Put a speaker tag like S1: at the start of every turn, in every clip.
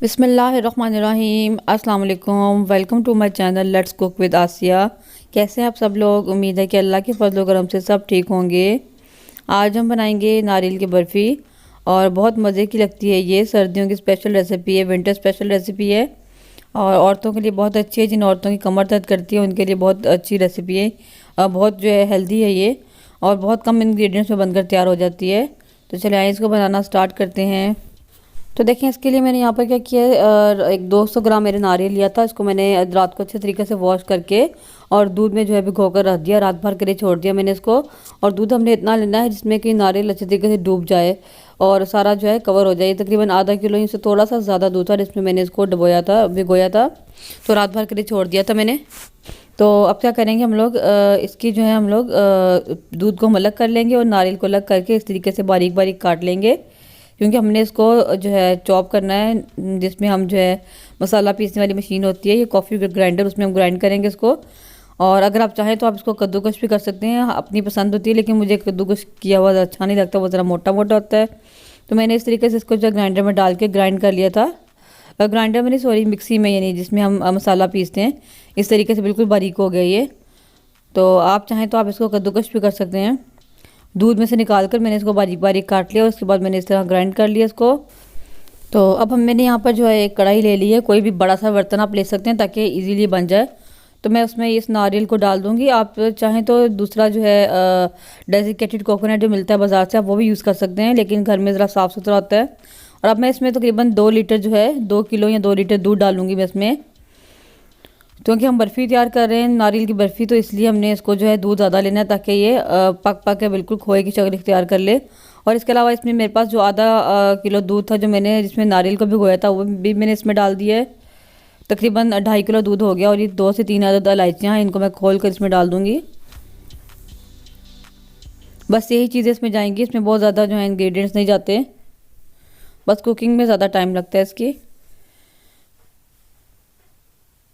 S1: बिस्मिल्लाहिर्रहमानिर्रहीम अस्सलाम वालेकुम। Welcome to my channel let's cook with Asiya. कैसे हैं आप सब लोग? उम्मीद है कि अल्लाह के फजल करम से सब ठीक होंगे। आज हम बनाएंगे नारियल की बर्फ़ी और बहुत मज़े की लगती है। ये सर्दियों की स्पेशल रेसिपी है, विंटर स्पेशल रेसिपी है और औरतों के लिए बहुत अच्छी है। जिन औरतों की कमर दर्द करती है उनके लिए बहुत अच्छी रेसिपी है और बहुत जो है हेल्दी है ये, और बहुत कम इंग्रेडिएंट्स में बनकर तैयार हो जाती है। तो चलिए आइए इसको बनाना स्टार्ट करते हैं। तो देखें, इसके लिए मैंने यहाँ पर क्या किया है, एक 200 ग्राम मैंने नारियल लिया था। इसको मैंने रात को अच्छे तरीके से वॉश करके और दूध में जो है भिगोकर रख दिया, रात भर के लिए छोड़ दिया मैंने इसको। और दूध हमने इतना लेना है जिसमें कि नारियल अच्छे तरीके से डूब जाए और सारा जो है कवर हो जाए। तकरीबन आधा किलो ही से थोड़ा सा ज़्यादा दूध था जिसमें मैंने इसको डुबोया था, भिगोया था, तो रात भर के लिए छोड़ दिया था मैंने। तो अब क्या करेंगे हम लोग, इसकी जो है हम लोग दूध को हम अलग कर लेंगे और नारियल को अलग करके इस तरीके से बारीक बारीक काट लेंगे, क्योंकि हमने इसको जो है चॉप करना है, जिसमें हम जो है मसाला पीसने वाली मशीन होती है, ये कॉफ़ी ग्राइंडर, उसमें हम ग्राइंड करेंगे इसको। और अगर आप चाहें तो आप इसको कद्दूकश भी कर सकते हैं, अपनी पसंद होती है, लेकिन मुझे कद्दूकश किया हुआ अच्छा नहीं लगता, वो ज़रा मोटा मोटा होता है। तो मैंने इस तरीके से इसको जो ग्राइंडर में डाल के ग्राइंड कर लिया था। ग्राइंडर में नहीं, सॉरी, मिक्सी में, यानी जिसमें हम मसाला पीसते हैं। इस तरीके से बिल्कुल बारीक हो गया ये। तो आप चाहें तो आप इसको कद्दूकश भी कर सकते हैं। दूध में से निकाल कर मैंने इसको बारीक बारीक काट लिया, उसके बाद मैंने इस तरह ग्राइंड कर लिया इसको। तो अब मैंने यहाँ पर जो है एक कढ़ाई ले ली है, कोई भी बड़ा सा बर्तन आप ले सकते हैं ताकि इजीली बन जाए। तो मैं उसमें इस नारियल को डाल दूँगी। आप चाहें तो दूसरा जो है डेसिकेटेड कोकोनट जो मिलता है बाज़ार से, आप वो भी यूज़ कर सकते हैं, लेकिन घर में ज़रा साफ़ सुथरा होता है। और अब मैं इसमें तकरीबन 2 लीटर जो है, 2 किलो या 2 लीटर दूध डालूँगी मैं इसमें, क्योंकि हम बर्फ़ी तैयार कर रहे हैं नारियल की बर्फ़ी, तो इसलिए हमने इसको जो है दूध ज़्यादा लेना है ताकि ये पक पक के बिल्कुल खोए की शक्ल इख्तियार कर ले। और इसके अलावा इसमें मेरे पास जो आधा किलो दूध था जो मैंने जिसमें नारियल को भिगोया था, वो भी मैंने इसमें डाल दिया है। तकरीबन 2.5 किलो दूध हो गया। और ये 2 से 3 अदद इलायचियाँ हैं, इनको मैं खोल कर इसमें डाल दूँगी। बस यही चीज़ें इसमें जाएंगी, इसमें बहुत ज़्यादा जो है इंग्रेडिएंट्स नहीं जाते, बस कुकिंग में ज़्यादा टाइम लगता है इसकी।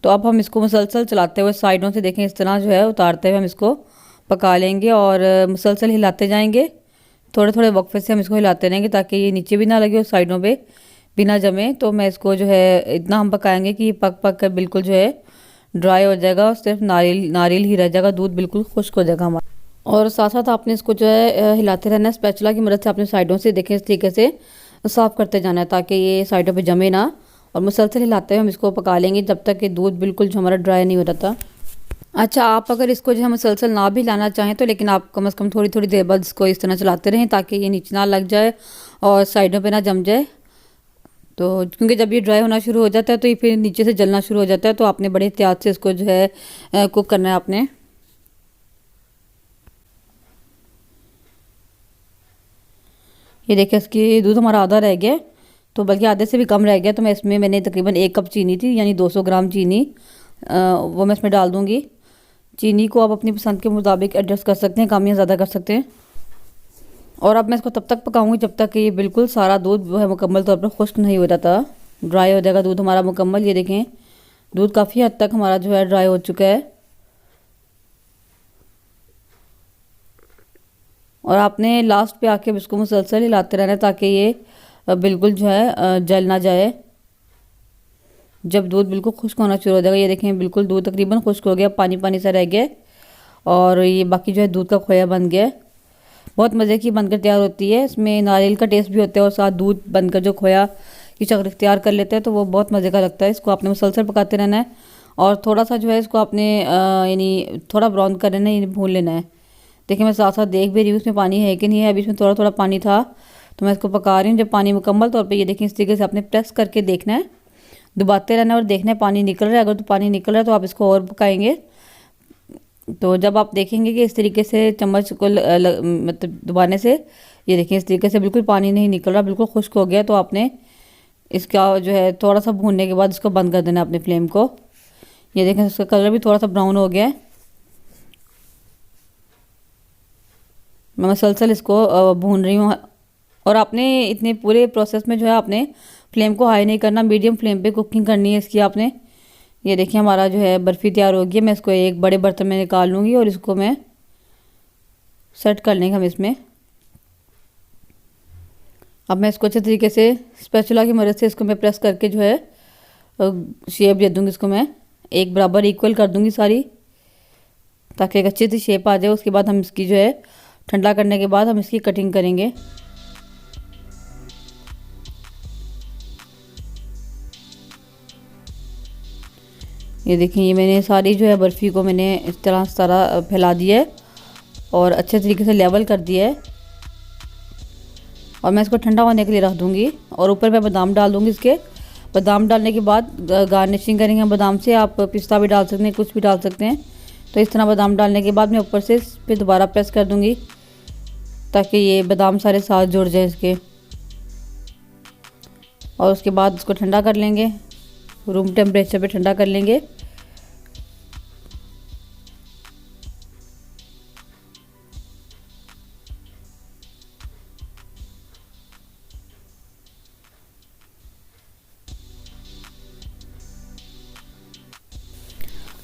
S1: तो अब हम इसको मुसलसल चलाते हुए साइडों से, देखें, इस तरह जो है उतारते हुए हम इसको पका लेंगे और मुसलसल हिलाते जाएंगे। थोड़े थोड़े वक्फे से हम इसको हिलाते रहेंगे ताकि ये नीचे भी ना लगे और साइडों पे भी ना जमे। तो मैं इसको जो है इतना हम पकाएंगे कि पक पक कर बिल्कुल जो है ड्राई हो जाएगा और सिर्फ नारियल नारियल ही रह जाएगा, दूध बिल्कुल खुश्क हो जाएगा हमारा। और साथ साथ आपने इसको जो है हिलाते रहना है, स्पैचुला की मदद से आपने साइडों से, देखें, इस तरीके से साफ़ करते जाना है ताकि ये साइडों पे जमे ना। और मुसलसल हिलाते हुए हम इसको पका लेंगे जब तक कि दूध बिल्कुल जो हमारा ड्राई नहीं हो जाता। अच्छा, आप अगर इसको जो है मुसलसल ना भी लाना चाहें तो, लेकिन आप कम से कम थोड़ी थोड़ी देर बाद इसको इस तरह चलाते रहें ताकि ये नीचे ना लग जाए और साइडों पे ना जम जाए। तो क्योंकि जब ये ड्राई होना शुरू हो जाता है तो ये फिर नीचे से जलना शुरू हो जाता है, तो आपने बड़े एहतियात से इसको जो है कुक करना है आपने। ये देखिए, इसकी दूध हमारा आधा रह गया, तो बल्कि आधे से भी कम रह गया। तो मैं इसमें, मैंने तकरीबन 1 कप चीनी थी, यानी 200 ग्राम चीनी, वो मैं इसमें डाल दूँगी। चीनी को आप अपनी पसंद के मुताबिक एडजस्ट कर सकते हैं, कम या ज़्यादा कर सकते हैं। और अब मैं इसको तब तक पकाऊंगी जब तक कि ये बिल्कुल सारा दूध जो है मुकम्मल तौर पर खुश्क नहीं हो जाता। ड्राई हो जाएगा दूध हमारा मुकम्मल। ये देखें, दूध काफ़ी हद तक हमारा जो है ड्राई हो चुका है। और आपने लास्ट पे आके इसको मुसलसल हिलाते रहना है ताकि ये बिल्कुल जो है जल ना जाए। जब दूध बिल्कुल खुश्क होना शुरू हो जाएगा, ये देखें, बिल्कुल दूध तकरीबन खुश्क हो गया, पानी पानी सा रह गया और ये बाकी जो है दूध का खोया बन गया। बहुत मज़े की बनकर तैयार होती है, इसमें नारियल का टेस्ट भी होता है और साथ दूध बनकर जो खोया की शक्ल इख्तियार कर लेते हैं, तो वो बहुत मज़े का लगता है। इसको आपने मुसलसल पकाते रहना है और थोड़ा सा जो है इसको आपने यानी थोड़ा ब्राउन कर लेना है, यानी भून लेना है। देखिए, मैं साथ साथ देख भी रही हूँ इसमें पानी है कि नहीं है। अभी इसमें थोड़ा थोड़ा पानी था, तो मैं इसको पका रही हूँ। जब पानी मुकम्मल तौर पे, ये देखें, इस तरीके से आपने प्रेस करके देखना है, दबाते रहना है और देखना है पानी निकल रहा है। अगर तो पानी निकल रहा है तो आप इसको और पकाएंगे। तो जब आप देखेंगे कि इस तरीके से चम्मच को मतलब दबाने से, ये देखें, इस तरीके से बिल्कुल पानी नहीं निकल रहा, बिल्कुल खुश्क हो गया, तो आपने इसका जो है थोड़ा सा भूनने के बाद इसको बंद कर देना है अपने फ्लेम को। ये देखें, इसका कलर भी थोड़ा सा ब्राउन हो गया है। मैं मसलसल इसको भून रही हूँ। और आपने इतने पूरे प्रोसेस में जो है आपने फ्लेम को हाई नहीं करना, मीडियम फ्लेम पे कुकिंग करनी है इसकी आपने। ये देखिए, हमारा जो है बर्फ़ी तैयार हो गई है। मैं इसको एक बड़े बर्तन में निकाल लूँगी और इसको मैं सेट कर लेंगे हम इसमें। अब मैं इसको अच्छे तरीके से स्पैचुला की मदद से इसको मैं प्रेस करके जो है शेप दे दूँगी। इसको मैं एक बराबर इक्वल कर दूँगी सारी, ताकि एक अच्छी सी शेप आ जाए। उसके बाद हम इसकी जो है ठंडा करने के बाद हम इसकी कटिंग करेंगे। ये देखिए, ये मैंने सारी जो है बर्फ़ी को मैंने इस तरह सारा फैला दिया है और अच्छे तरीके से लेवल कर दिया है। और मैं इसको ठंडा होने के लिए रख दूँगी और ऊपर मैं बादाम डाल दूँगी। इसके बादाम डालने के बाद गार्निशिंग करेंगे हम बादाम से। आप पिस्ता भी डाल सकते हैं, कुछ भी डाल सकते हैं। तो इस तरह बादाम डालने के बाद मैं ऊपर से इस पर दोबारा प्रेस कर दूँगी, ताकि ये बादाम सारे साथ जुड़ जाए इसके। और उसके बाद इसको ठंडा कर लेंगे, रूम टेम्परेचर पे ठंडा कर लेंगे।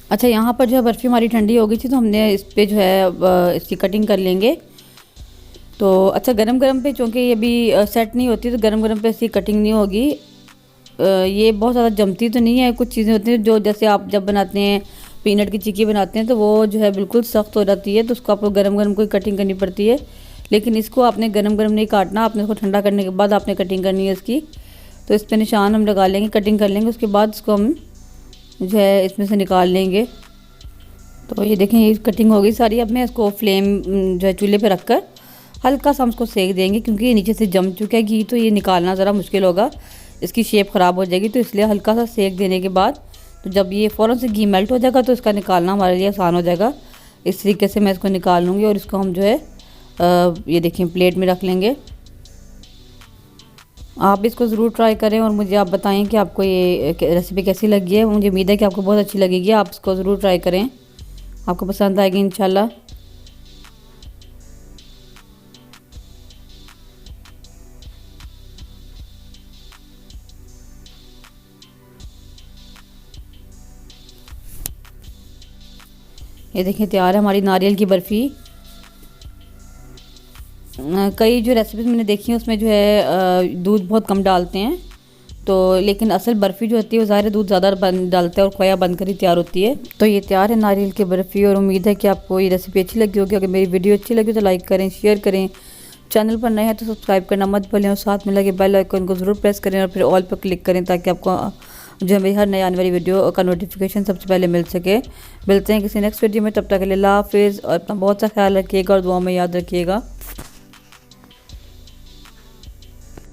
S1: अच्छा, यहाँ पर जो है बर्फ़ी हमारी ठंडी हो गई थी, तो हमने इस पे जो है इसकी कटिंग कर लेंगे। तो अच्छा, गरम गरम पे, चूँकि ये भी सेट नहीं होती, तो गरम गरम पे इसकी कटिंग नहीं होगी। ये बहुत ज़्यादा जमती तो नहीं है। कुछ चीज़ें होती हैं जो, जैसे आप जब बनाते हैं पीनट की चिक्की बनाते हैं, तो वो जो है बिल्कुल सख्त हो जाती है, तो उसको आपको गरम गरम कोई कटिंग करनी पड़ती है। लेकिन इसको आपने गरम गरम नहीं काटना, आपने इसको ठंडा करने के बाद आपने कटिंग करनी है इसकी। तो इस पर निशान हम लगा लेंगे, कटिंग कर लेंगे। उसके बाद इसको हम जो है इसमें से निकाल लेंगे। तो ये देखें, ये कटिंग हो गई सारी। अब मैं इसको फ्लेम जो है चूल्हे पे रखकर हल्का सा हम इसको सेक देंगे, क्योंकि ये नीचे से जम चुका है घी, तो ये निकालना ज़रा मुश्किल होगा, इसकी शेप ख़राब हो जाएगी। तो इसलिए हल्का सा सेक देने के बाद, तो जब ये फ़ौरन से घी मेल्ट हो जाएगा, तो इसका निकालना हमारे लिए आसान हो जाएगा। इस तरीके से मैं इसको निकाल लूँगी और इसको हम जो है ये देखिए प्लेट में रख लेंगे। आप इसको ज़रूर ट्राई करें और मुझे आप बताएं कि आपको ये रेसिपी कैसी लगी है। मुझे उम्मीद है कि आपको बहुत अच्छी लगेगी। आप इसको ज़रूर ट्राई करें, आपको पसंद आएगी इंशाल्लाह। ये देखिए, तैयार है हमारी नारियल की बर्फ़ी। कई जो रेसिपीज़ मैंने देखी हैं उसमें जो है दूध बहुत कम डालते हैं, तो लेकिन असल बर्फ़ी जो होती है वो ज़ाहिर दूध ज़्यादा डालते हैं और खोया बनकर ही तैयार होती है। तो ये तैयार है नारियल की बर्फ़ी, और उम्मीद है कि आपको ये रेसिपी अच्छी लगी होगी। अगर मेरी वीडियो अच्छी लगी तो लाइक करें, शेयर करें। चैनल पर नए हैं तो सब्सक्राइब करना मत भूलें, और साथ में लगे बेल आइकन को ज़रूर प्रेस करें और फिर ऑल पर क्लिक करें, ताकि आपको जो है मेरी हर नई आने वाली वीडियो का नोटिफिकेशन सबसे पहले मिल सके। मिलते हैं किसी नेक्स्ट वीडियो में, तब तक के लिए अल्लाह हाफिज़, और अपना बहुत सा ख्याल रखिएगा और दुआ में याद रखिएगा।